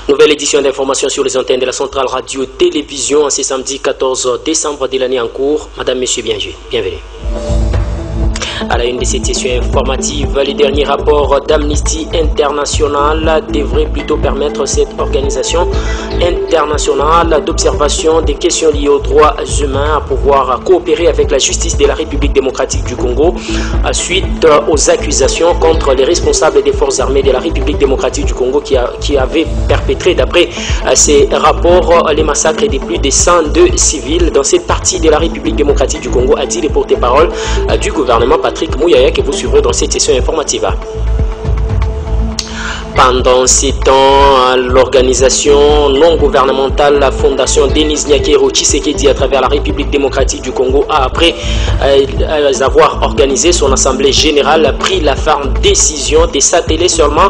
Nouvelle édition d'information sur les antennes de la centrale radio-télévision en ce samedi 14 décembre de l'année en cours. Madame, Monsieur, bienvenue. À la une de cette session informative, les derniers rapports d'Amnesty International devraient plutôt permettre cette organisation internationale d'observation des questions liées aux droits humains à pouvoir coopérer avec la justice de la République démocratique du Congo suite aux accusations contre les responsables des forces armées de la République démocratique du Congo qui avaient perpétré, d'après ces rapports, les massacres de plus de 102 civils dans cette partie de la République démocratique du Congo, a dit le porte-parole du gouvernement Patrick Mouyaya, que vous suivrez dans cette session informative. Pendant ces temps, l'organisation non gouvernementale, la fondation Denis Nyakero Tshisekedi à travers la République démocratique du Congo a, après avoir organisé son assemblée générale, pris la ferme décision de s'atteler seulement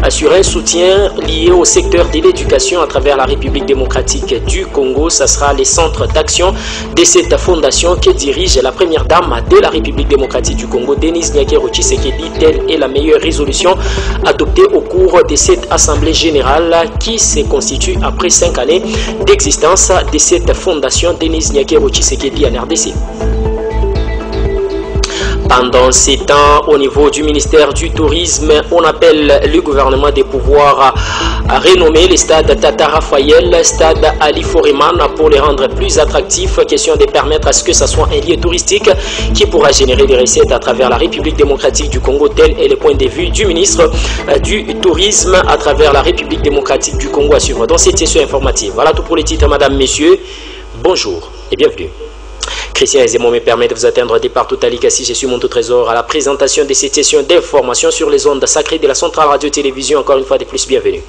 sur un soutien lié au secteur de l'éducation à travers la République démocratique du Congo. Ce sera les centres d'action de cette fondation que dirige la première dame de la République démocratique du Congo, Denis Nyakero Tshisekedi. Telle est la meilleure résolution adoptée au cours de cette assemblée générale qui se constitue après 5 années d'existence de cette fondation Denis Nyakero Tshisekedi en RDC. Pendant ces temps, au niveau du ministère du Tourisme, on appelle le gouvernement de pouvoir renommer les stades Tata Raphaël, stade Ali Foreman pour les rendre plus attractifs. Question de permettre à ce que ce soit un lieu touristique qui pourra générer des recettes à travers la République démocratique du Congo. Tel est le point de vue du ministre du Tourisme à travers la République démocratique du Congo à suivre dans cette session informative. Voilà tout pour les titres, madame, messieurs. Bonjour et bienvenue. Christian Ezemo me permet de vous atteindre des partout à l'Ikassi. Je suis mon tout trésor à la présentation de cette session d'information sur les ondes sacrées de la centrale radio-télévision. Encore une fois de plus, bienvenue.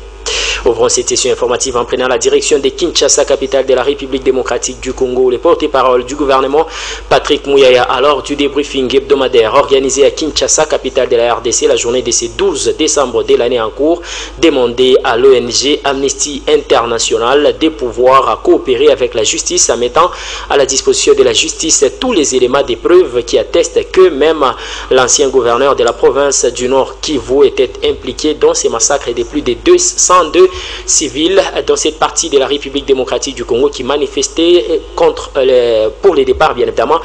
Ouvrons cette session informative en prenant la direction de Kinshasa, capitale de la République démocratique du Congo. Le porte-parole du gouvernement, Patrick Mouyaya, à l'heure du débriefing hebdomadaire organisé à Kinshasa, capitale de la RDC, la journée de ce 12 décembre de l'année en cours, demandé à l'ONG Amnesty International de pouvoir coopérer avec la justice en mettant à la disposition de la justice tous les éléments de preuve qui attestent que même l'ancien gouverneur de la province du Nord Kivu était impliqué dans ces massacres de plus de 202 civils dans cette partie de la République démocratique du Congo qui manifestaient pour le départ, bien évidemment,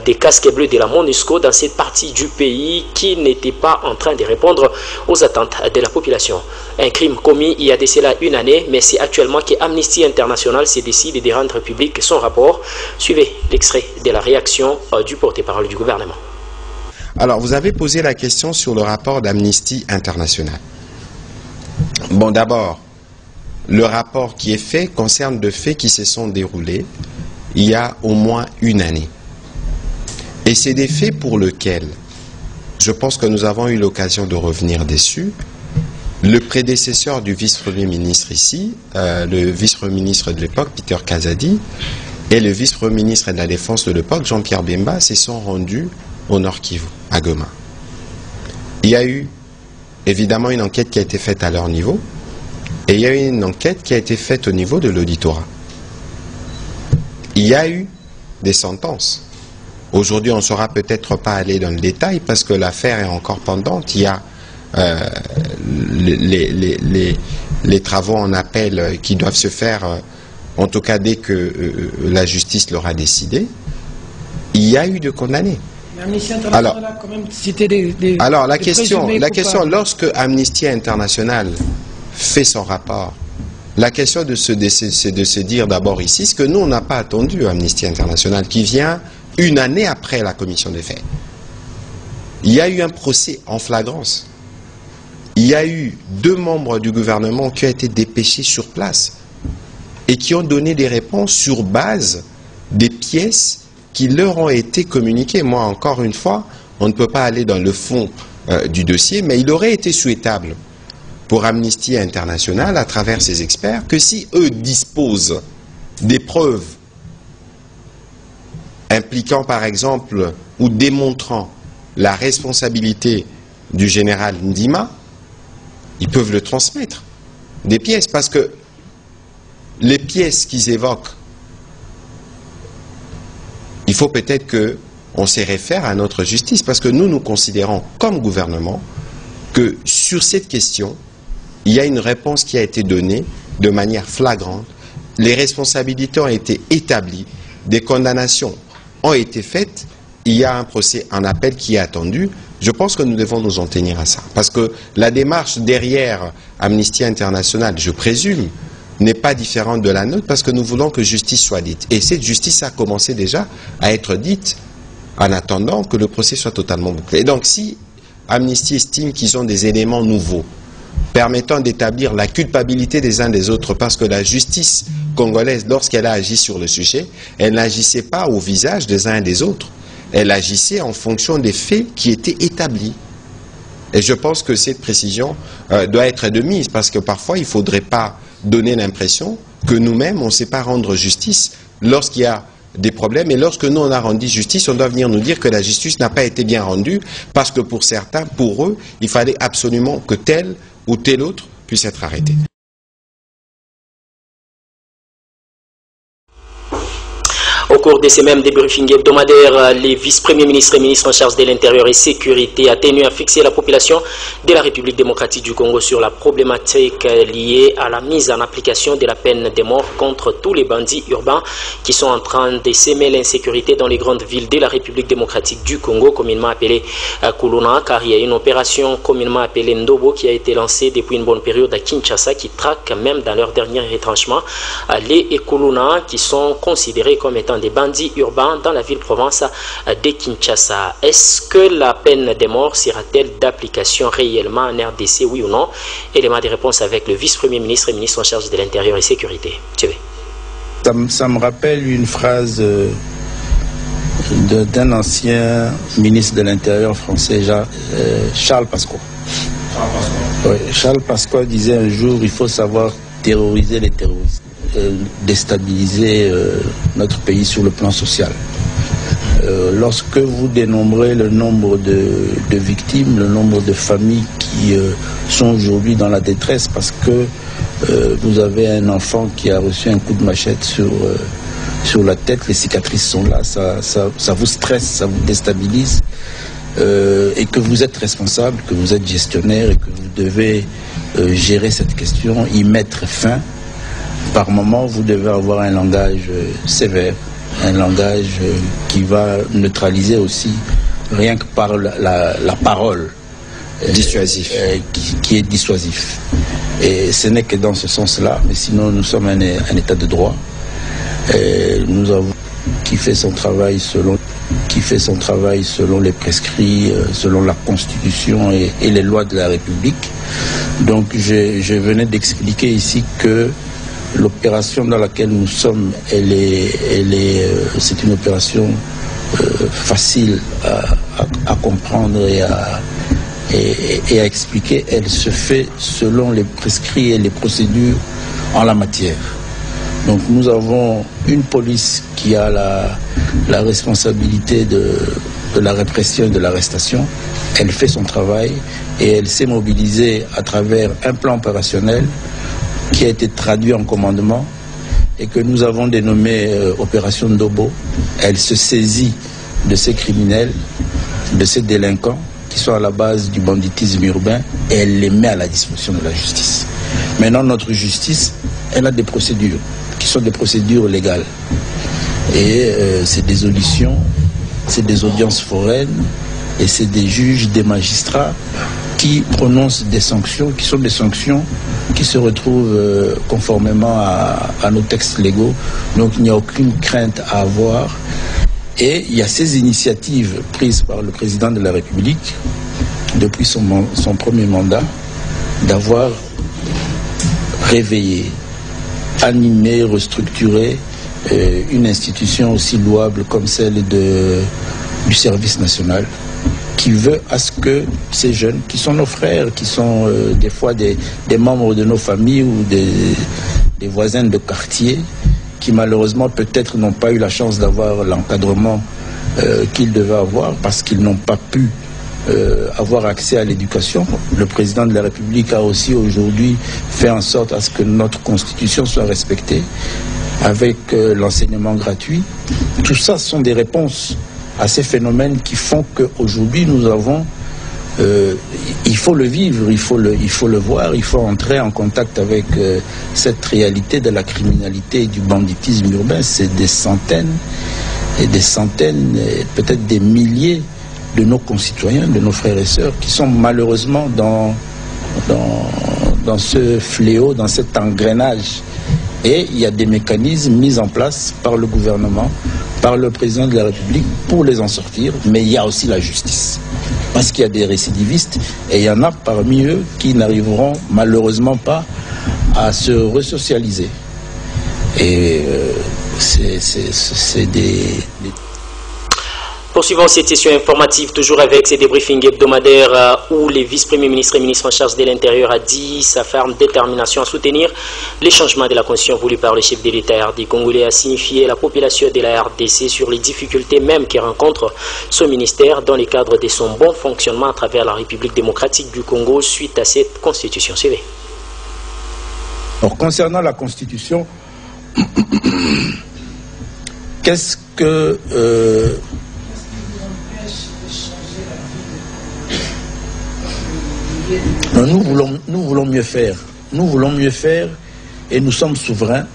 des casques bleus de la MONUSCO dans cette partie du pays qui n'était pas en train de répondre aux attentes de la population. Un crime commis il y a de cela une année, mais c'est actuellement que Amnesty International s'est décidé de rendre public son rapport. Suivez l'extrait de la réaction du porte-parole du gouvernement. Alors, vous avez posé la question sur le rapport d'Amnesty International. Bon, d'abord, le rapport qui est fait concerne de faits qui se sont déroulés il y a au moins une année. Et c'est des faits pour lesquels, je pense que nous avons eu l'occasion de revenir dessus. Le prédécesseur du vice-premier ministre ici, le vice-premier ministre de l'époque, Peter Kazadi, et le vice-premier ministre de la Défense de l'époque, Jean-Pierre Bemba, se sont rendus au Nord Kivu, à Goma. Il y a eu évidemment une enquête qui a été faite à leur niveau, et il y a eu une enquête qui a été faite au niveau de l'auditorat. Il y a eu des sentences. Aujourd'hui, on ne saura peut-être pas aller dans le détail parce que l'affaire est encore pendante. Il y a les travaux en appel qui doivent se faire, en tout cas dès que la justice l'aura décidé. Il y a eu de condamnés. Alors, quand même cité alors la question, lorsque Amnesty International fait son rapport, la question c'est de se dire d'abord ici, ce que nous on n'a pas attendu Amnesty International qui vient une année après la commission des faits. Il y a eu un procès en flagrance. Il y a eu 2 membres du gouvernement qui ont été dépêchés sur place et qui ont donné des réponses sur base des pièces qui leur ont été communiquées. Moi, encore une fois, on ne peut pas aller dans le fond du dossier, mais il aurait été souhaitable pour Amnesty International, à travers ses experts, que si eux disposent des preuves impliquant, par exemple, ou démontrant la responsabilité du général Ndima, ils peuvent le transmettre. Des pièces, parce que les pièces qu'ils évoquent, il faut peut-être qu'on se réfère à notre justice, parce que nous considérons comme gouvernement que sur cette question, il y a une réponse qui a été donnée de manière flagrante. Les responsabilités ont été établies, des condamnations ont été faites, il y a un procès en appel qui est attendu. Je pense que nous devons nous en tenir à ça. Parce que la démarche derrière Amnesty International, je présume, n'est pas différente de la nôtre, parce que nous voulons que justice soit dite. Et cette justice a commencé déjà à être dite en attendant que le procès soit totalement bouclé. Et donc si Amnesty estime qu'ils ont des éléments nouveaux permettant d'établir la culpabilité des uns des autres, parce que la justice congolaise, lorsqu'elle a agi sur le sujet, elle n'agissait pas au visage des uns et des autres. Elle agissait en fonction des faits qui étaient établis. Et je pense que cette précision doit être de mise, parce que parfois il ne faudrait pas donner l'impression que nous-mêmes, on ne sait pas rendre justice lorsqu'il y a des problèmes. Et lorsque nous, on a rendu justice, on doit venir nous dire que la justice n'a pas été bien rendue, parce que pour certains, pour eux, il fallait absolument que tel ou tel autre puisse être arrêté. Au cours de ces mêmes débriefings hebdomadaires, les vice-premiers ministres et ministres en charge de l'Intérieur et Sécurité a tenu à fixer la population de la République démocratique du Congo sur la problématique liée à la mise en application de la peine de mort contre tous les bandits urbains qui sont en train de s'aimer l'insécurité dans les grandes villes de la République démocratique du Congo, communément appelée Kuluna, car il y a une opération communément appelée Ndobo qui a été lancée depuis une bonne période à Kinshasa, qui traque même dans leur dernier retranchement les Kuluna qui sont considérés comme étant des bandits urbains dans la ville-province de Kinshasa. Est-ce que la peine de mort sera-t-elle d'application réellement en RDC, oui ou non? Élément de réponse avec le vice-premier ministre et ministre en charge de l'Intérieur et Sécurité. Ça me rappelle une phrase d'un ancien ministre de l'Intérieur français, Charles Pasqua. Oui, Charles Pasqua disait un jour: il faut savoir terroriser les terroristes, déstabiliser notre pays sur le plan social. Lorsque vous dénombrez le nombre de victimes, le nombre de familles qui sont aujourd'hui dans la détresse parce que vous avez un enfant qui a reçu un coup de machette sur la tête, les cicatrices sont là, ça vous stresse, ça vous déstabilise, et que vous êtes responsable, que vous êtes gestionnaire et que vous devez gérer cette question, y mettre fin. Par moment, vous devez avoir un langage sévère, un langage qui va neutraliser aussi, rien que par la parole, dissuasif, qui est dissuasif. Et ce n'est que dans ce sens-là, mais sinon nous sommes un état de droit. Et nous avons qui fait son travail selon les prescrits, selon la Constitution et les lois de la République. Donc je venais d'expliquer ici que l'opération dans laquelle nous sommes, c'est une opération facile à comprendre et à expliquer. Elle se fait selon les prescrits et les procédures en la matière. Donc nous avons une police qui a la responsabilité de la répression et de l'arrestation. Elle fait son travail et elle s'est mobilisée à travers un plan opérationnel qui a été traduit en commandement et que nous avons dénommé Opération Ndobo. Elle se saisit de ces criminels, de ces délinquants qui sont à la base du banditisme urbain, et elle les met à la disposition de la justice. Maintenant, notre justice, elle a des procédures qui sont des procédures légales. Et c'est des auditions, c'est des audiences foraines, et c'est des juges, des magistrats qui prononcent des sanctions, qui sont des sanctions qui se retrouvent conformément à nos textes légaux. Donc il n'y a aucune crainte à avoir. Et il y a ces initiatives prises par le président de la République depuis son premier mandat d'avoir réveillé, animé, restructuré une institution aussi louable comme celle du service national, qui veut à ce que ces jeunes, qui sont nos frères, qui sont des fois des membres de nos familles ou des voisins de quartier, qui malheureusement peut-être n'ont pas eu la chance d'avoir l'encadrement qu'ils devaient avoir parce qu'ils n'ont pas pu avoir accès à l'éducation. Le président de la République a aussi aujourd'hui fait en sorte à ce que notre constitution soit respectée avec l'enseignement gratuit. Tout ça sont des réponses à ces phénomènes qui font qu'aujourd'hui nous avons il faut le vivre, il faut le voir, il faut entrer en contact avec cette réalité de la criminalité et du banditisme urbain. C'est des centaines et des centaines, peut-être des milliers de nos concitoyens, de nos frères et sœurs qui sont malheureusement dans ce fléau, dans cet engrenage. Et il y a des mécanismes mis en place par le gouvernement, par le président de la République pour les en sortir, mais il y a aussi la justice. Parce qu'il y a des récidivistes et il y en a parmi eux qui n'arriveront malheureusement pas à se resocialiser. Et c'est des... Poursuivons cette session informative toujours avec ces débriefings hebdomadaires où le vice-premier ministre et ministre en charge de l'Intérieur a dit sa ferme détermination à soutenir les changements de la constitution voulus par le chef de l'État RD congolais, a signifié la population de la RDC sur les difficultés même qu'il rencontre ce ministère dans le cadre de son bon fonctionnement à travers la République démocratique du Congo suite à cette constitution. Suivez. Alors, concernant la constitution, qu'est-ce que... Non, nous voulons mieux faire. Nous voulons mieux faire et nous sommes souverains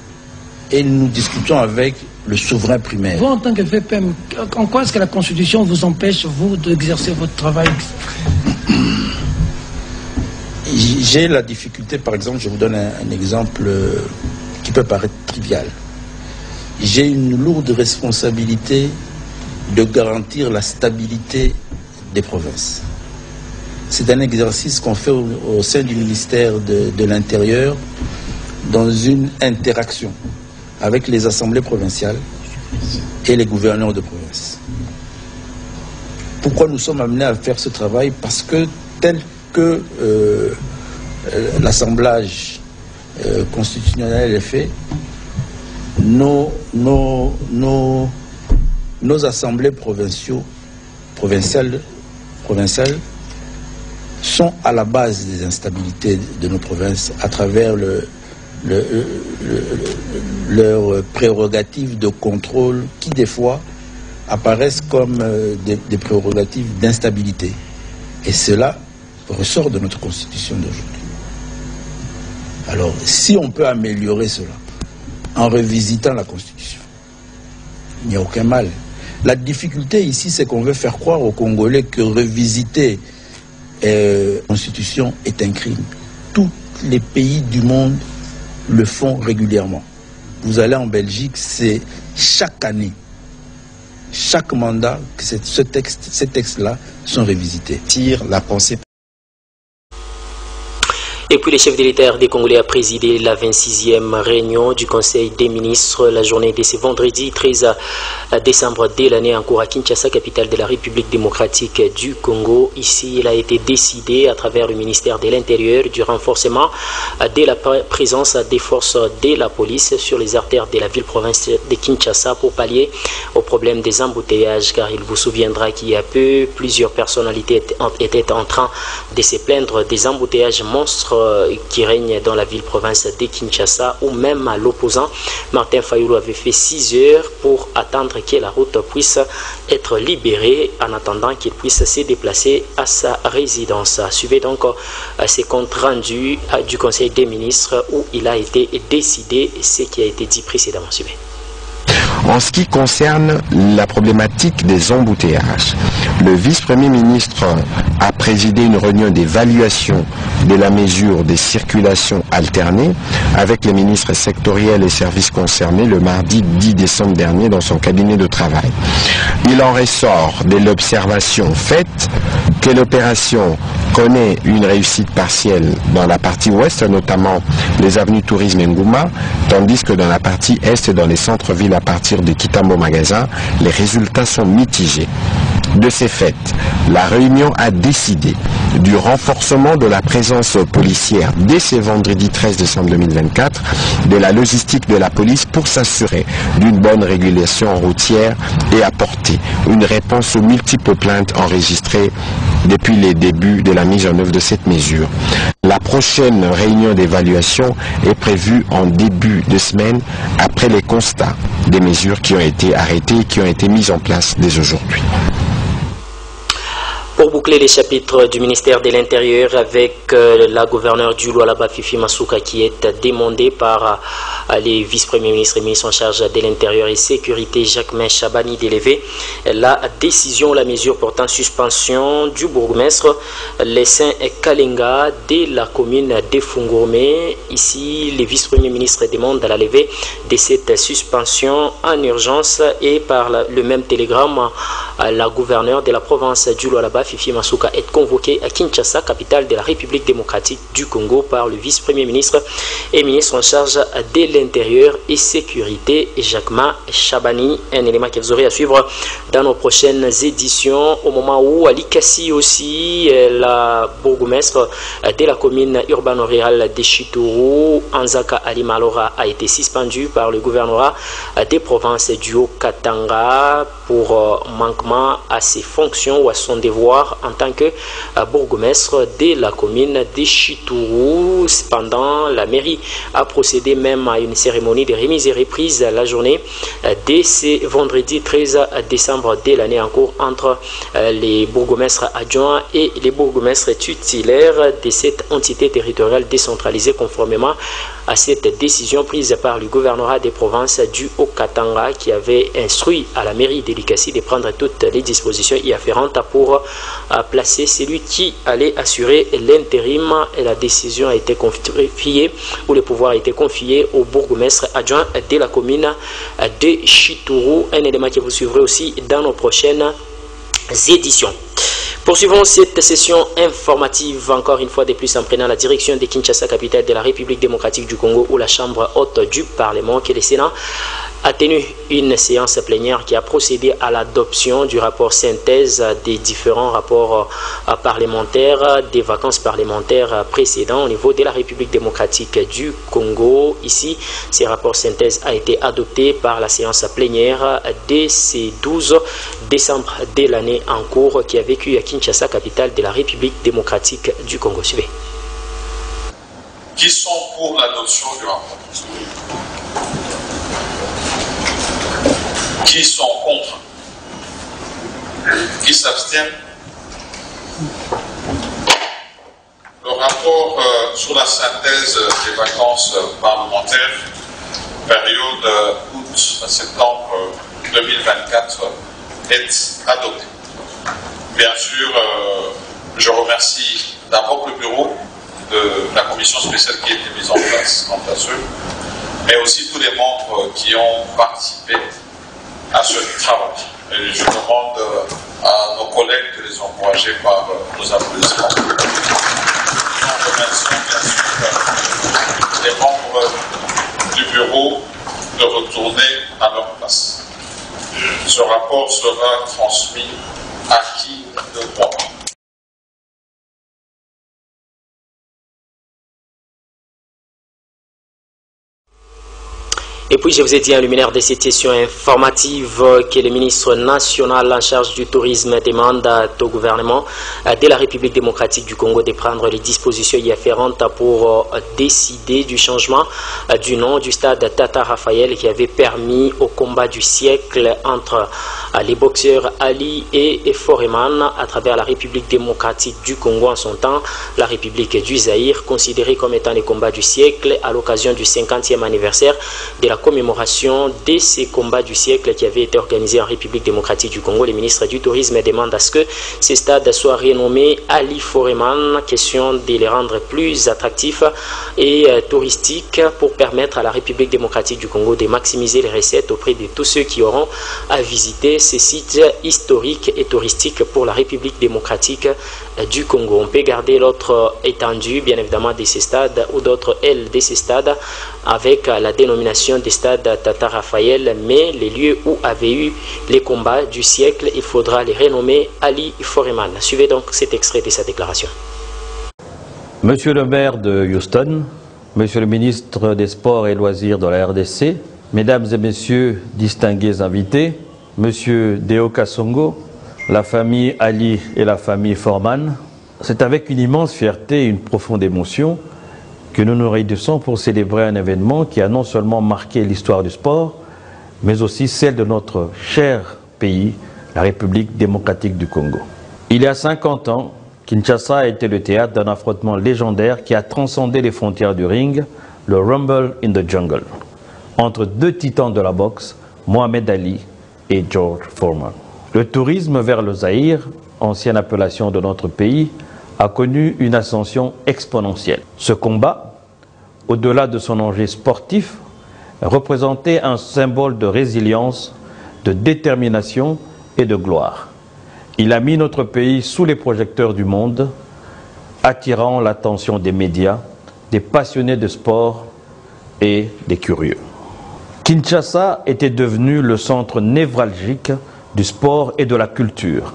et nous discutons avec le souverain primaire. Vous, en tant que VPM, en quoi est-ce que la Constitution vous empêche, vous, d'exercer votre travail? J'ai la difficulté, par exemple, je vous donne un exemple qui peut paraître trivial. J'ai une lourde responsabilité de garantir la stabilité des provinces. C'est un exercice qu'on fait au sein du ministère de l'Intérieur dans une interaction avec les assemblées provinciales et les gouverneurs de province. Pourquoi nous sommes amenés à faire ce travail? Parce que tel que l'assemblage constitutionnel est fait, nos assemblées provinciales sont à la base des instabilités de nos provinces à travers leurs prérogatives de contrôle qui, des fois, apparaissent comme des prérogatives d'instabilité. Et cela ressort de notre constitution d'aujourd'hui. Alors, si on peut améliorer cela en revisitant la constitution, il n'y a aucun mal. La difficulté ici, c'est qu'on veut faire croire aux Congolais que revisiter la Constitution est un crime. Tous les pays du monde le font régulièrement. Vous allez en Belgique, c'est chaque année, chaque mandat, que ces textes-là sont revisités. Tire la pensée. Et puis le chef de l'État RD congolais a présidé la 26e réunion du Conseil des ministres la journée de ce vendredi 13 décembre de l'année en cours à Kinshasa, capitale de la République démocratique du Congo. Ici, il a été décidé à travers le ministère de l'Intérieur du renforcement de la présence des forces de la police sur les artères de la ville-province de Kinshasa pour pallier au problème des embouteillages, car il vous souviendra qu'il y a peu, plusieurs personnalités étaient en train de se plaindre des embouteillages monstres qui règne dans la ville-province de Kinshasa, ou même à l'opposant, Martin Fayulu avait fait 6 heures pour attendre que la route puisse être libérée en attendant qu'il puisse se déplacer à sa résidence. Suivez donc ces comptes rendus du Conseil des ministres où il a été décidé ce qui a été dit précédemment. Suivez. En ce qui concerne la problématique des embouteillages, le vice-premier ministre a présidé une réunion d'évaluation de la mesure des circulations alternées avec les ministres sectoriels et services concernés le mardi 10 décembre dernier dans son cabinet de travail. Il en ressort de l'observation faite que l'opération connaît une réussite partielle dans la partie ouest, notamment les avenues Tourisme et Ngouma, tandis que dans la partie est, dans les centres-villes à partir de Kitambo Magasin, les résultats sont mitigés. De ces faits, la réunion a décidé du renforcement de la présence policière dès ce vendredi 13 décembre 2024, de la logistique de la police pour s'assurer d'une bonne régulation routière et apporter une réponse aux multiples plaintes enregistrées depuis les débuts de la mise en œuvre de cette mesure. La prochaine réunion d'évaluation est prévue en début de semaine après les constats des mesures qui ont été arrêtées et qui ont été mises en place dès aujourd'hui. Pour boucler les chapitres du ministère de l'Intérieur avec la gouverneure du Lualaba, Fifi Masuka, qui est demandée par les vice-premiers ministres et ministres en charge de l'Intérieur et Sécurité, Jacquemain Chabani, d'élever la décision, la mesure portant suspension du bourgmestre Lessin Kalenga de la commune de Fungourmé. Ici, les vice-premiers ministres demandent la levée de cette suspension en urgence et par le même télégramme, la gouverneure de la province du Lualaba, Fifi Masuka, est convoquée à Kinshasa, capitale de la République démocratique du Congo, par le vice-premier ministre et ministre en charge de l'Intérieur et Sécurité, Jacquemain Chabani. Un élément que vous aurez à suivre dans nos prochaines éditions, au moment où Ali Kassi aussi, la bourgmestre de la commune urbano-rurale de Chitourou, Anzaka Ali Malora, a été suspendu par le gouvernorat des provinces du Haut-Katanga pour manquement à ses fonctions ou à son devoir en tant que bourgmestre de la commune de Chitourou. Cependant, la mairie a procédé même à une cérémonie de remise et reprise la journée dès ce vendredi 13 décembre de l'année en cours entre les bourgmestres adjoints et les bourgmestres titulaires de cette entité territoriale décentralisée, conformément à cette décision prise par le gouvernorat des provinces du Haut-Katanga, qui avait instruit à la mairie de Likasi de prendre toutes les dispositions y afférentes pour placer celui qui allait assurer l'intérim. Et la décision a été confiée, ou le pouvoir a été confié au bourgmestre adjoint de la commune de Chitourou. Un élément que vous suivrez aussi dans nos prochaines éditions. Poursuivons cette session informative, encore une fois de plus, en prenant la direction de Kinshasa, capitale de la République démocratique du Congo, où la Chambre haute du Parlement, qui est le Sénat, a tenu une séance plénière qui a procédé à l'adoption du rapport synthèse des différents rapports parlementaires, des vacances parlementaires précédents au niveau de la République démocratique du Congo. Ici, ce rapport synthèse a été adopté par la séance plénière de ce 12 décembre de l'année en cours, qui a vécu à Kinshasa, capitale de la République démocratique du Congo. Suivez. Qui sont pour l'adoption du rapport? Qui sont contre? Qui s'abstiennent? Le rapport sur la synthèse des vacances parlementaires, période août-septembre 2024, est adopté. Bien sûr, je remercie d'abord le bureau de la commission spéciale qui a été mise en place quant à ce, mais aussi tous les membres qui ont participé à ce travail. Et je demande à nos collègues de les encourager par nos applaudissements. Nous remercions bien sûr les membres du bureau de retourner à leur place. Ce rapport sera transmis à qui le droit. Et puis, je vous ai dit en luminaire de cette session informative que le ministre national en charge du tourisme demande au gouvernement de la République démocratique du Congo de prendre les dispositions y afférentes pour décider du changement du nom du stade Tata Raphaël, qui avait permis au combat du siècle entre les boxeurs Ali et Foreman à travers la République démocratique du Congo en son temps, la République du Zaïre, considérée comme étant les combats du siècle à l'occasion du 50e anniversaire de la commémoration de ces combats du siècle qui avaient été organisés en République démocratique du Congo. Les ministres du tourisme demandent à ce que ces stades soient renommés Ali Foreman, question de les rendre plus attractifs et touristiques pour permettre à la République démocratique du Congo de maximiser les recettes auprès de tous ceux qui auront à visiter ces sites historiques et touristiques pour la République démocratique du Congo. On peut garder l'autre étendue, bien évidemment, de ces stades ou d'autres ailes de ces stades avec la dénomination des stades Tata Raphaël, mais les lieux où avaient eu les combats du siècle, il faudra les renommer Ali Foreman. Suivez donc cet extrait de sa déclaration. Monsieur le maire de Houston, Monsieur le ministre des Sports et Loisirs de la RDC, Mesdames et Messieurs distingués invités, Monsieur Deo Kassongo, la famille Ali et la famille Foreman, c'est avec une immense fierté et une profonde émotion que nous nous réunissons pour célébrer un événement qui a non seulement marqué l'histoire du sport, mais aussi celle de notre cher pays, la République démocratique du Congo. Il y a 50 ans, Kinshasa a été le théâtre d'un affrontement légendaire qui a transcendé les frontières du ring, le Rumble in the Jungle, entre deux titans de la boxe, Mohamed Ali et George Foreman. Le tourisme vers le Zaïre, ancienne appellation de notre pays, a connu une ascension exponentielle. Ce combat, au-delà de son enjeu sportif, représentait un symbole de résilience, de détermination et de gloire. Il a mis notre pays sous les projecteurs du monde, attirant l'attention des médias, des passionnés de sport et des curieux. Kinshasa était devenu le centre névralgique du sport et de la culture,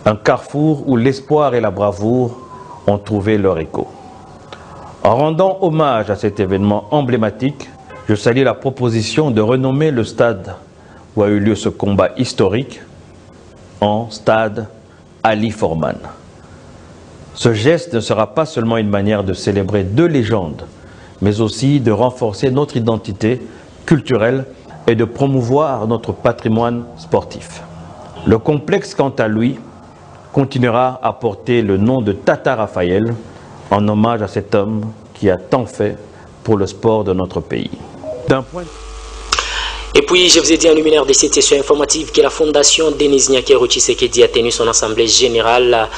un carrefour où l'espoir et la bravoure ont trouvé leur écho. En rendant hommage à cet événement emblématique, je salue la proposition de renommer le stade où a eu lieu ce combat historique en stade Ali Foreman. Ce geste ne sera pas seulement une manière de célébrer deux légendes, mais aussi de renforcer notre identité culturelle et de promouvoir notre patrimoine sportif. Le complexe, quant à lui, continuera à porter le nom de Tata Raphaël en hommage à cet homme qui a tant fait pour le sport de notre pays. Et puis, je vous ai dit en luminaire de cette session informative que la fondation Denis Nyakero Tshisekedi a tenu son assemblée générale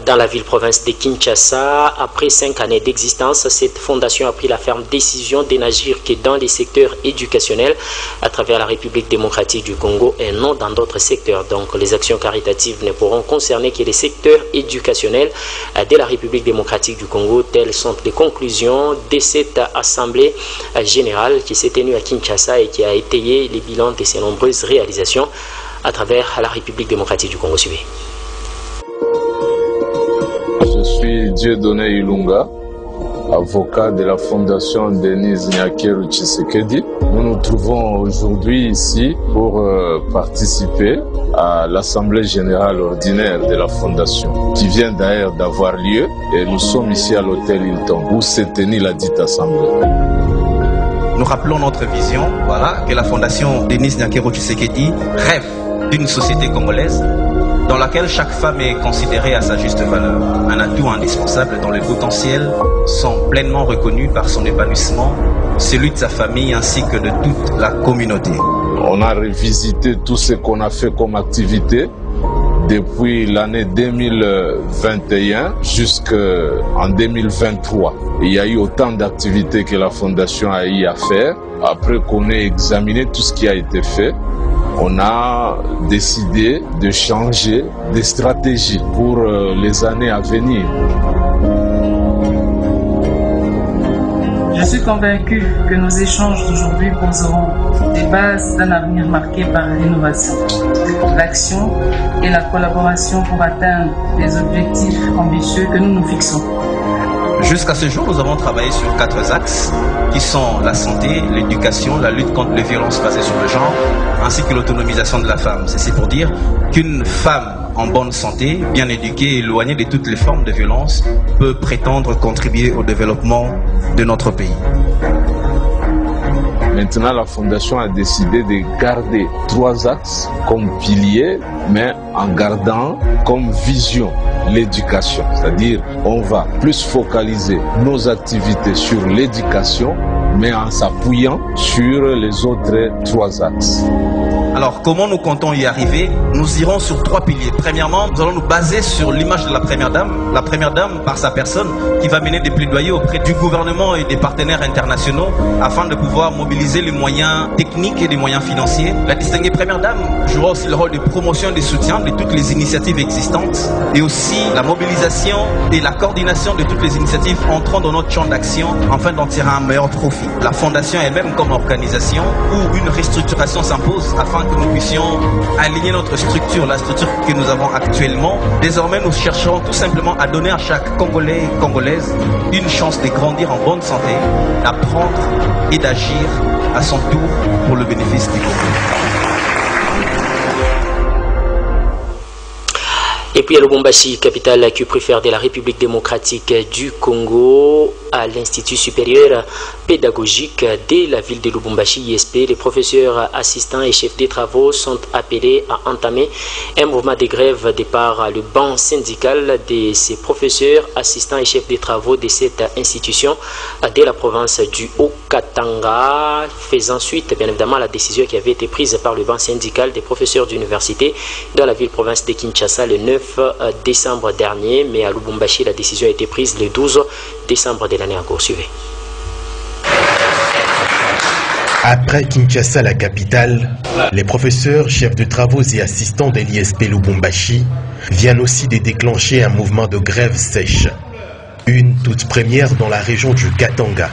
dans la ville-province de Kinshasa. Après 5 années d'existence, cette fondation a pris la ferme décision de n'agir que dans les secteurs éducationnels à travers la République démocratique du Congo et non dans d'autres secteurs. Donc, les actions caritatives ne pourront concerner que les secteurs éducationnels de la République démocratique du Congo. Telles sont les conclusions de cette assemblée générale qui s'est tenue à Kinshasa et qui a été les bilans de ces nombreuses réalisations à travers la République démocratique du Congo. Suivez. Je suis Dieudonné Ilunga, avocat de la fondation Denis Nyakero Tshisekedi. Nous nous trouvons aujourd'hui ici pour participer à l'Assemblée générale ordinaire de la fondation, qui vient d'ailleurs d'avoir lieu, et nous sommes ici à l'hôtel Hilton, où s'est tenue la dite assemblée. Nous rappelons notre vision, voilà, que la fondation Denis Nyakero Tshisekedi rêve d'une société congolaise dans laquelle chaque femme est considérée à sa juste valeur, un atout indispensable dont les potentiels sont pleinement reconnus par son épanouissement, celui de sa famille ainsi que de toute la communauté. On a revisité tout ce qu'on a fait comme activité depuis l'année 2021 jusqu'en 2023. Il y a eu autant d'activités que la fondation a eu à faire. Après qu'on ait examiné tout ce qui a été fait, on a décidé de changer de stratégie pour les années à venir. Je suis convaincu que nos échanges d'aujourd'hui poseront les bases d'un avenir marqué par l'innovation, l'action et la collaboration pour atteindre les objectifs ambitieux que nous nous fixons. Jusqu'à ce jour, nous avons travaillé sur 4 axes qui sont la santé, l'éducation, la lutte contre les violences basées sur le genre, ainsi que l'autonomisation de la femme. C'est pour dire qu'une femme en bonne santé, bien éduquée et éloignée de toutes les formes de violence peut prétendre contribuer au développement de notre pays. Maintenant, la fondation a décidé de garder 3 axes comme piliers, mais en gardant comme vision l'éducation. C'est-à-dire, on va plus focaliser nos activités sur l'éducation, mais en s'appuyant sur les autres 3 axes. Alors, comment nous comptons y arriver? Nous irons sur 3 piliers. Premièrement, nous allons nous baser sur l'image de la Première Dame. La Première Dame, par sa personne, qui va mener des plaidoyers auprès du gouvernement et des partenaires internationaux afin de pouvoir mobiliser les moyens techniques et les moyens financiers. La distinguée Première Dame jouera aussi le rôle de promotion et de soutien de toutes les initiatives existantes et aussi la mobilisation et la coordination de toutes les initiatives entrant dans notre champ d'action afin d'en tirer un meilleur profit. La Fondation elle-même comme organisation ou une restructuration s'impose afin que nous puissions aligner notre structure, la structure que nous avons actuellement. Désormais, nous chercherons tout simplement à donner à chaque Congolais et Congolaise une chance de grandir en bonne santé, d'apprendre et d'agir à son tour pour le bénéfice du Congo. Et puis à Lubumbashi, capitale qui préfère de la République démocratique du Congo, à l'Institut supérieur pédagogique de la ville de Lubumbashi, ISP, les professeurs assistants et chefs des travaux sont appelés à entamer un mouvement de grève de par le banc syndical de ces professeurs assistants et chefs des travaux de cette institution de la province du Haut-Katanga, faisant suite bien évidemment à la décision qui avait été prise par le banc syndical des professeurs d'université dans la ville-province de Kinshasa le 9 décembre dernier, mais à Lubumbashi la décision a été prise le 12 décembre de l'année en cours. Suivez. Après Kinshasa, la capitale, les professeurs, chefs de travaux et assistants de l'ISP Lubumbashi viennent aussi de déclencher un mouvement de grève sèche. Une toute première dans la région du Katanga.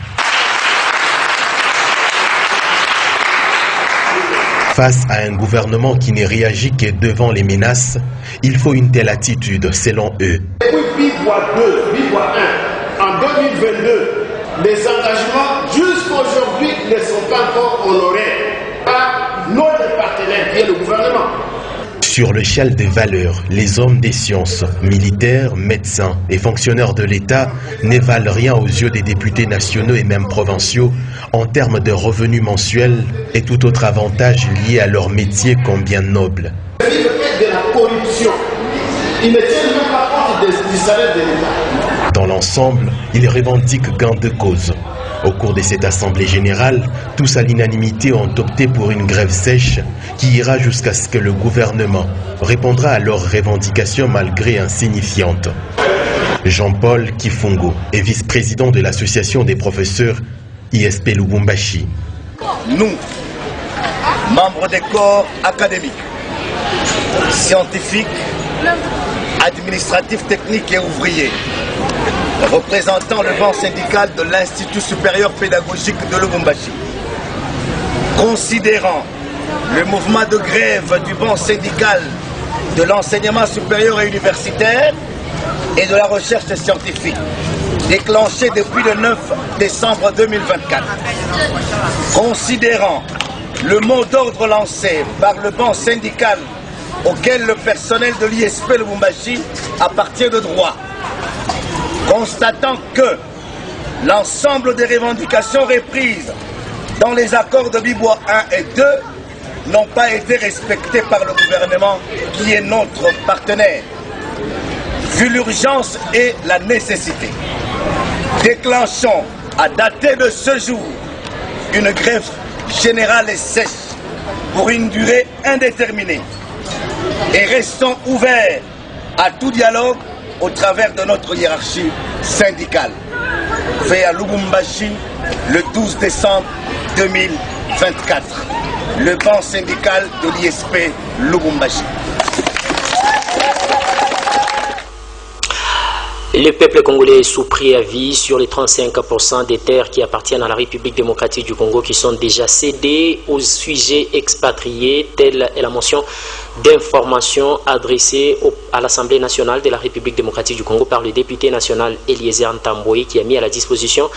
Face à un gouvernement qui ne réagit que devant les menaces, il faut une telle attitude, selon eux. Depuis Bibois 2, Bibois 1, en 2022, les engagements jusqu'à aujourd'hui ne sont pas encore honorés par notre partenaire qui est le gouvernement. Sur l'échelle des valeurs, les hommes des sciences, militaires, médecins et fonctionnaires de l'État ne valent rien aux yeux des députés nationaux et même provinciaux en termes de revenus mensuels et tout autre avantage lié à leur métier combien noble. Le fait de la corruption, il ne tient même pas compte du salaire de l'État. Dans l'ensemble, ils revendiquent gain de cause. Au cours de cette assemblée générale, tous à l'unanimité ont opté pour une grève sèche qui ira jusqu'à ce que le gouvernement répondra à leurs revendications malgré insignifiantes. Jean-Paul Kifungo est vice-président de l'association des professeurs ISP Lubumbashi. Nous, membres des corps académiques, scientifiques, administratifs, techniques et ouvriers, représentant le banc syndical de l'Institut supérieur pédagogique de Lubumbashi, considérant le mouvement de grève du banc syndical de l'enseignement supérieur et universitaire et de la recherche scientifique, déclenché depuis le 9 décembre 2024, considérant le mot d'ordre lancé par le banc syndical auquel le personnel de l'ISP Lubumbashi appartient de droit, constatant que l'ensemble des revendications reprises dans les accords de Bibois 1 et 2 n'ont pas été respectées par le gouvernement qui est notre partenaire. Vu l'urgence et la nécessité, déclenchons à dater de ce jour une grève générale et sèche pour une durée indéterminée et restons ouverts à tout dialogue au travers de notre hiérarchie syndicale. Fait à Lubumbashi le 12 décembre 2024. Le banc syndical de l'ISP Lubumbashi. Le peuple congolais est sous préavis sur les 35% des terres qui appartiennent à la République démocratique du Congo qui sont déjà cédées aux sujets expatriés. Telle est la mention d'information adressée à l'Assemblée nationale de la République démocratique du Congo par le député national Eliezer Ntambwe qui a mis à la disposition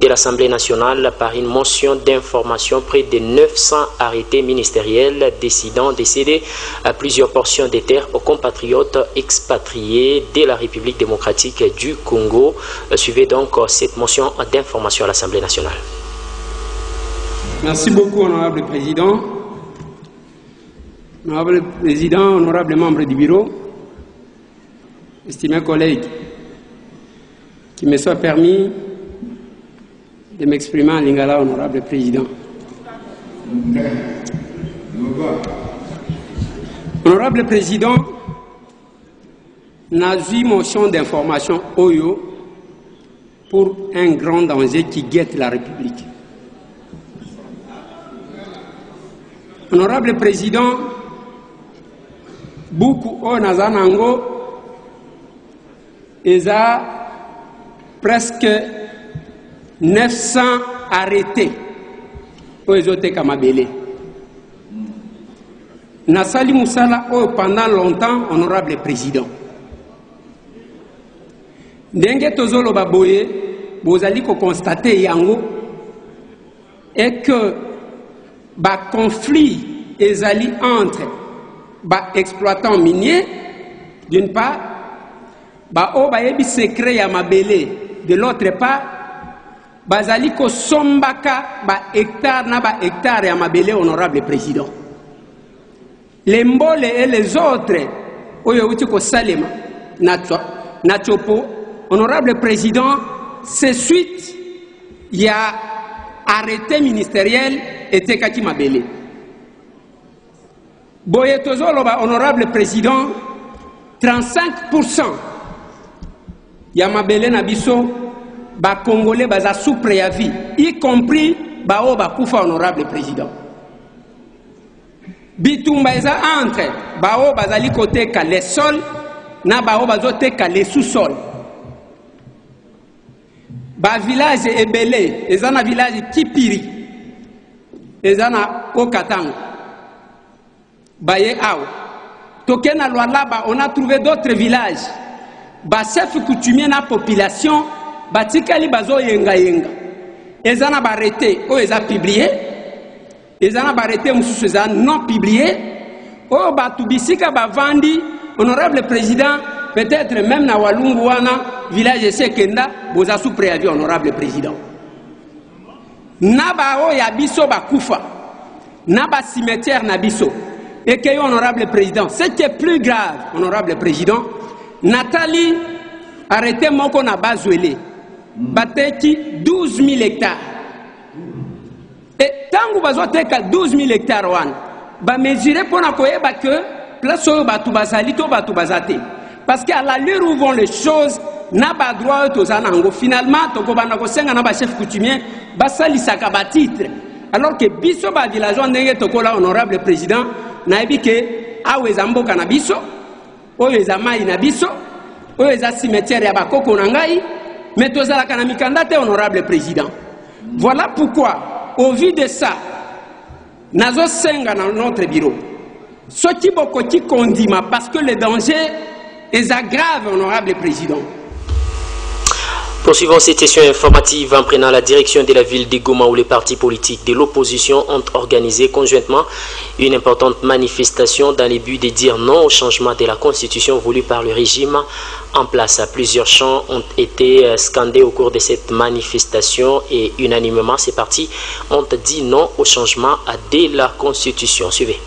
de l'Assemblée nationale par une mention d'information près de 900 arrêtés ministériels décidant de céder à plusieurs portions des terres aux compatriotes expatriés de la République démocratique du Congo. Suivez donc cette motion d'information à l'Assemblée nationale. Merci beaucoup, honorable président. Honorable président, honorable membre du bureau, estimés collègues, qu'il me soit permis de m'exprimer en lingala, honorable président. Honorable président, nazui motion d'information OYO pour un grand danger qui guette la République. Honorable président, beaucoup au Nazanango, il y a presque 900 arrêtés au Ezote Kamabele. Nasali Moussala pendant longtemps, honorable président. Ndenge tozolo baboye, bozali ko constater yango et que ba conflit ezali entre ba exploitants miniers d'une part, ba o ba yebi secret ya mabele de l'autre part, bazali ko sombaka ba hectare ya mabele honorable président. Les Mbole et les autres oyo uti ko salema na chopo honorable président, c'est suite il y a arrêté ministériel et tekaki mabele. Boye tozolo ba honorable président 35% ya mabele na biso ba congolais baza sous préavis, y compris ba o ba kufa honorable président. Bitumba eza entre ba o bazali côté ka les sols na ba o bazote ka les sous-sol. Ba village ebele eza na village Kipiri eza na Okatanga baye awa tokena Lualaba. On a trouvé d'autres villages ba chef coutumier na population batikali bazo yenga eza na barrêté o eza publié eza na barrêté mususu eza non publié o batu bisika bavandi honorable président. Peut-être même na Walungu wana village Sekenda boza sous préavis honorable président. Naba o ya biso bakufa naba cimetière na biso et que honorable président, ce qui est plus grave honorable président, Nathalie arrêté moko na bazwele bateki 12 000 hectares et tangu bazoteka 12 000 hectares wana ba mesurer pona koyeba que place oyo batu bazali to batu bazate. Parce qu'à l'allure où vont les choses, n'a pas droit aux anango. Finalement, toko banako senga na ba chef coutumier, basali sakaba titre. Alors que biso ba villageois ndenge toko la honorable président, na ebike awe zamboka na biso, oyo ezamai na biso, oyo eza cimetière ya bakoko na ngai, mais tozala kana mikanda te honorable président. Voilà pourquoi, au vu de ça, nazo senga dans notre bureau. Ce qui boko qui condima parce que le danger est grave, honorable président. Poursuivons cette session informative en prenant la direction de la ville de Goma où les partis politiques de l'opposition ont organisé conjointement une importante manifestation dans le but de dire non au changement de la constitution voulu par le régime en place. Plusieurs chants ont été scandés au cours de cette manifestation et unanimement ces partis ont dit non au changement de la constitution. Suivez.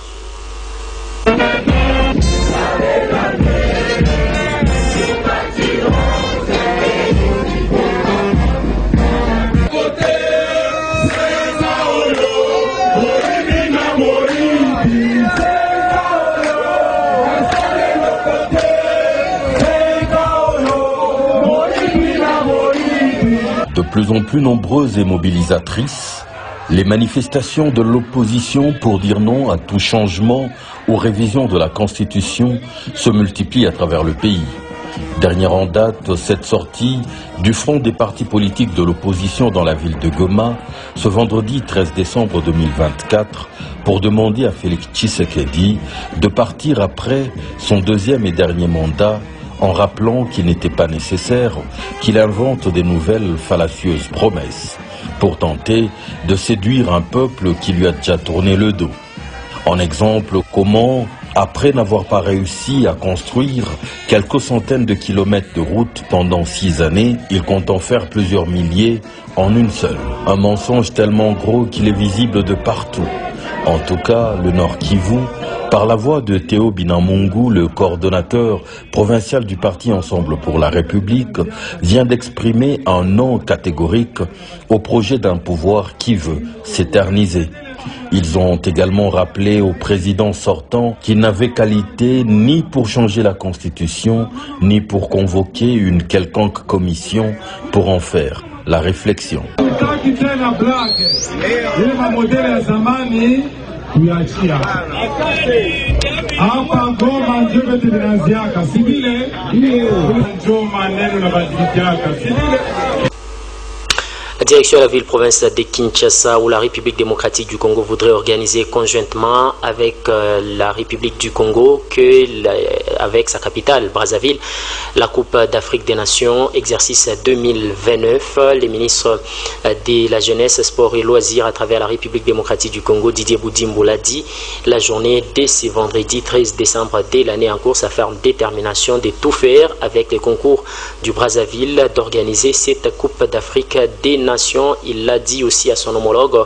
De plus en plus nombreuses et mobilisatrices, les manifestations de l'opposition pour dire non à tout changement ou révision de la Constitution se multiplient à travers le pays. Dernière en date, cette sortie du front des partis politiques de l'opposition dans la ville de Goma, ce vendredi 13 décembre 2024, pour demander à Félix Tshisekedi de partir après son deuxième et dernier mandat, en rappelant qu'il n'était pas nécessaire qu'il invente des nouvelles fallacieuses promesses pour tenter de séduire un peuple qui lui a déjà tourné le dos. En exemple, comment, après n'avoir pas réussi à construire quelques centaines de kilomètres de route pendant 6 années, il compte en faire plusieurs milliers en une seule. Un mensonge tellement gros qu'il est visible de partout. En tout cas, le Nord Kivu, par la voix de Théo Binamungu, le coordonnateur provincial du parti Ensemble pour la République, vient d'exprimer un non catégorique au projet d'un pouvoir qui veut s'éterniser. Ils ont également rappelé au président sortant qu'il n'avait qualité ni pour changer la Constitution, ni pour convoquer une quelconque commission pour en faire la réflexion. La direction de la ville-province de Kinshasa, où la République démocratique du Congo voudrait organiser conjointement avec la République du Congo, avec sa capitale, Brazzaville, la Coupe d'Afrique des Nations, exercice 2029. Les ministres de la Jeunesse, Sport et Loisirs à travers la République démocratique du Congo, Didier Boudimbo l'a dit, la journée dès ce vendredi 13 décembre de l'année en cours, sa ferme détermination de tout faire avec le concours du Brazzaville d'organiser cette Coupe d'Afrique des Nations. Nation. Il l'a dit aussi à son homologue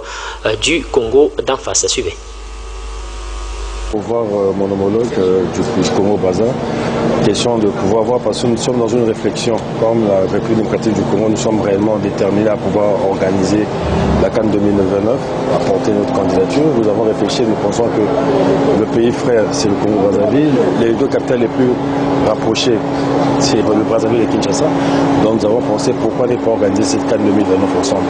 du Congo d'en face. Suivez. Pour voir mon homologue du Congo-Brazza, question de pouvoir voir, parce que nous sommes dans une réflexion, comme la République démocratique du Congo, nous sommes réellement déterminés à pouvoir organiser la CAN 2029, apporter notre candidature. Nous avons réfléchi, nous pensons que le pays frère, c'est le Congo-Brazzaville, les deux capitales les plus rapprochées, c'est le Brazzaville et Kinshasa. Donc nous avons pensé pourquoi ne pas organiser cette CAN 2029 ensemble.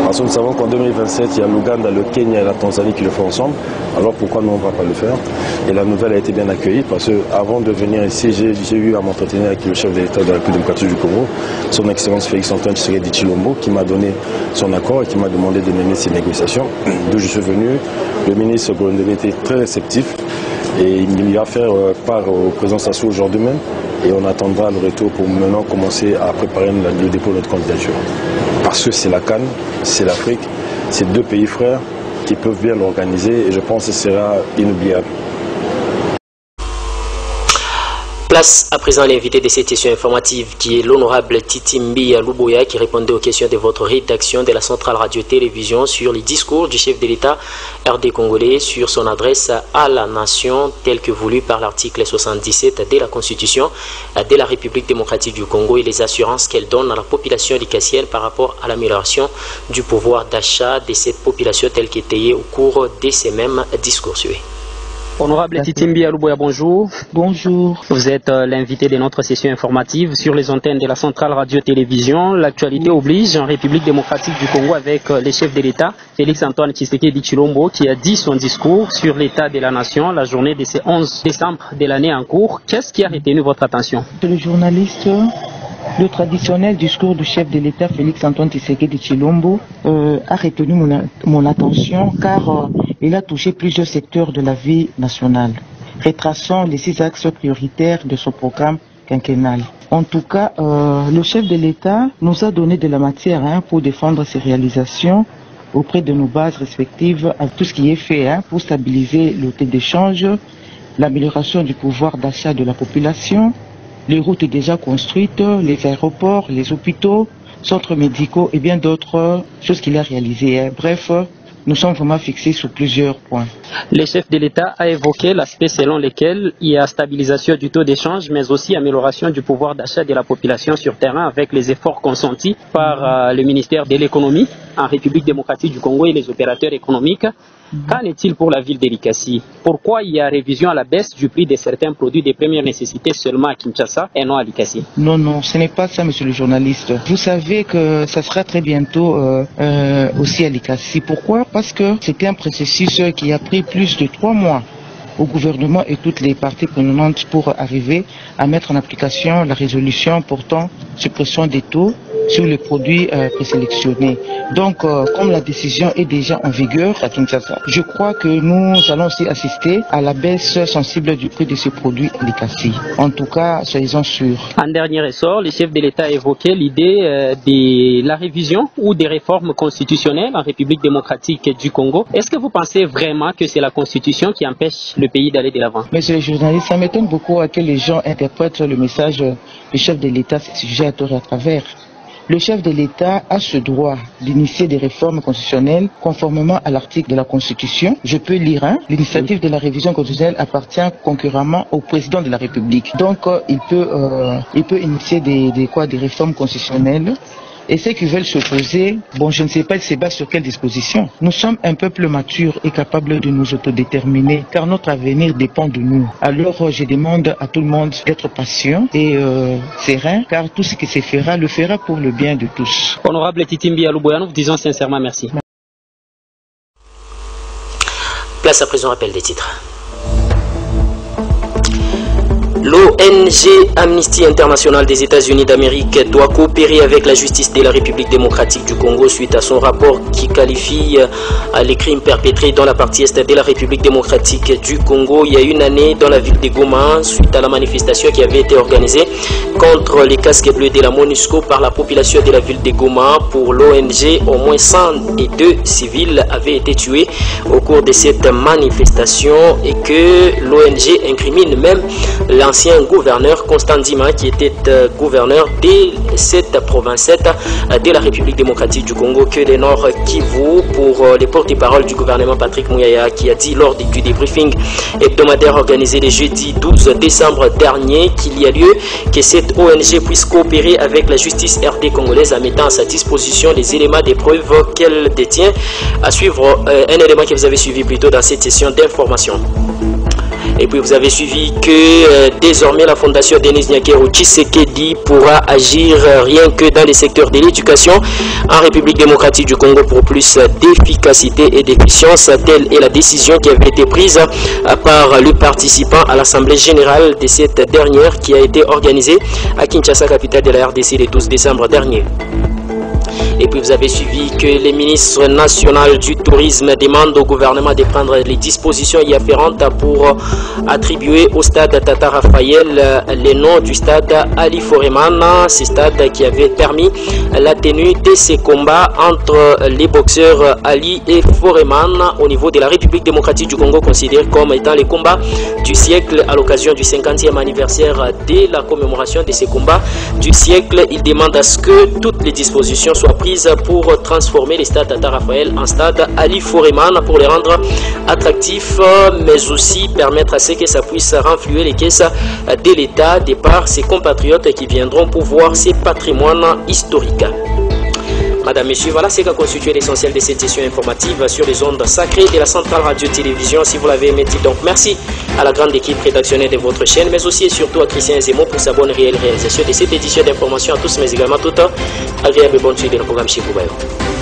Parce que nous savons qu'en 2027, il y a l'Ouganda, le Kenya et la Tanzanie qui le font ensemble, alors pourquoi nous on ne va pas le faire? Et la nouvelle a été bien accueillie parce qu'avant de venir ici, j'ai eu à m'entretenir avec le chef de l'État de la République démocratique du Congo, son Excellence Félix-Antoine Tshisekedi Tshilombo, qui m'a donné son accord et qui m'a demandé de mener ces négociations. D'où je suis venu, le ministre Golondele était très réceptif et il va faire part au président Sassou aujourd'hui même et on attendra le retour pour maintenant commencer à préparer le dépôt de notre candidature. Parce que c'est la CAN, c'est l'Afrique, c'est deux pays frères qui peuvent bien l'organiser et je pense que ce sera inoubliable. Place à présent à l'invité de cette session informative qui est l'honorable Titimbi Luboya qui répondait aux questions de votre rédaction de la Centrale Radio-Télévision sur les discours du chef de l'État RD Congolais sur son adresse à la nation tel que voulu par l'article 77 de la Constitution de la République démocratique du Congo et les assurances qu'elle donne à la population licassienne par rapport à l'amélioration du pouvoir d'achat de cette population telle qu'étayée au cours de ces mêmes discours. Honorable Titimbi Luboya, bonjour. Bonjour. Vous êtes l'invité de notre session informative sur les antennes de la Centrale Radio-Télévision. L'actualité oblige en République démocratique du Congo avec les chefs de l'État, Félix-Antoine Tshisekedi Tshilombo, qui a dit son discours sur l'état de la nation la journée de ce 11 décembre de l'année en cours. Qu'est-ce qui a retenu votre attention? Le journaliste, le traditionnel discours du chef de l'État, Félix-Antoine Tshisekedi Tshilombo, a retenu mon attention car il a touché plusieurs secteurs de la vie nationale, retraçant les 6 axes prioritaires de son programme quinquennal. En tout cas, le chef de l'État nous a donné de la matière pour défendre ses réalisations auprès de nos bases respectives à tout ce qui est fait pour stabiliser le taux d'échange, l'amélioration du pouvoir d'achat de la population, les routes déjà construites, les aéroports, les hôpitaux, centres médicaux et bien d'autres choses qu'il a réalisées. Bref, nous sommes vraiment fixés sur plusieurs points. Le chef de l'État a évoqué l'aspect selon lequel il y a stabilisation du taux d'échange, mais aussi amélioration du pouvoir d'achat de la population sur terrain avec les efforts consentis par le ministère de l'économie en République démocratique du Congo et les opérateurs économiques. Qu'en est-il pour la ville de Likasi? Pourquoi il y a révision à la baisse du prix de certains produits de première nécessité seulement à Kinshasa et non à Likasi? Non, ce n'est pas ça, monsieur le journaliste. Vous savez que ça sera très bientôt aussi à Likasi. Pourquoi? Parce que c'était un processus qui a pris plus de 3 mois au gouvernement et toutes les parties prenantes pour arriver à mettre en application la résolution portant suppression des taux sur les produits présélectionnés. Donc, comme la décision est déjà en vigueur à Kinshasa, je crois que nous allons aussi assister à la baisse sensible du prix de ces produits à Likasi. En tout cas, soyez-en sûrs. En dernier ressort, le chef de l'État a évoqué l'idée de la révision ou des réformes constitutionnelles en République démocratique du Congo. Est-ce que vous pensez vraiment que c'est la Constitution qui empêche le pays d'aller de l'avant? Monsieur le journaliste, ça m'étonne beaucoup à que les gens interprètent le message du chef de l'État sujet à tort et à travers. Le chef de l'État a ce droit d'initier des réformes constitutionnelles conformément à l'article de la Constitution. Je peux lire, l'initiative de la révision constitutionnelle appartient concurremment au président de la République. Donc, il peut initier des réformes constitutionnelles. Et ceux qui veulent s'opposer, je ne sais pas, ils se basent sur quelle disposition. Nous sommes un peuple mature et capable de nous autodéterminer, car notre avenir dépend de nous. Alors, je demande à tout le monde d'être patient et serein, car tout ce qui se fera, le fera pour le bien de tous. Honorable Titimbi Luboya, nous vous disons sincèrement merci. Place à présent, rappel des titres. L'ONG Amnesty International des États-Unis d'Amérique doit coopérer avec la justice de la République démocratique du Congo suite à son rapport qui qualifie les crimes perpétrés dans la partie est de la République démocratique du Congo il y a une année dans la ville de Goma suite à la manifestation qui avait été organisée contre les casques bleus de la MONUSCO par la population de la ville de Goma. Pour l'ONG, au moins 102 civils avaient été tués au cours de cette manifestation et que l'ONG incrimine même l'ancien l'ancien gouverneur Constant Ndima, qui était gouverneur de cette province de la République démocratique du Congo, que le Nord Kivu, pour les porte-parole du gouvernement Patrick Mouyaya, qui a dit lors du débriefing hebdomadaire organisé le jeudi 12 décembre dernier qu'il y a lieu que cette ONG puisse coopérer avec la justice RD congolaise en mettant à sa disposition les éléments des preuves qu'elle détient. À suivre un élément que vous avez suivi plus tôt dans cette session d'information. Et puis vous avez suivi que désormais la fondation Denis Nyakero Tshisekedi pourra agir rien que dans les secteurs de l'éducation en République démocratique du Congo pour plus d'efficacité et d'efficience. Telle est la décision qui avait été prise par le participant à l'Assemblée générale de cette dernière qui a été organisée à Kinshasa, capitale de la RDC, le 12 décembre dernier. Et puis vous avez suivi que le ministre national du tourisme demande au gouvernement de prendre les dispositions y afférentes pour attribuer au stade Tata Raphaël le nom du stade Ali Foreman, ce stade qui avait permis la tenue de ces combats entre les boxeurs Ali et Foreman au niveau de la République démocratique du Congo, considéré comme étant les combats du siècle à l'occasion du 50e anniversaire de la commémoration de ces combats du siècle. Il demande à ce que toutes les dispositions soient prises pour transformer les stades Tata Raphaël en stade Ali Foreman pour les rendre attractifs, mais aussi permettre à ce que ça puisse renflouer les caisses de l'État de par ses compatriotes qui viendront pour voir ces patrimoines historiques. Madame, Messieurs, voilà ce qui a constitué l'essentiel de cette session informative sur les ondes sacrées de la Centrale Radio-Télévision. Si vous l'avez aimé, dites donc merci à la grande équipe rédactionnelle de votre chaîne, mais aussi et surtout à Christian Zemo pour sa bonne réelle réalisation de cette édition d'information. À tous, mais également toute agréable et bonne suite de nos programmes chez vous.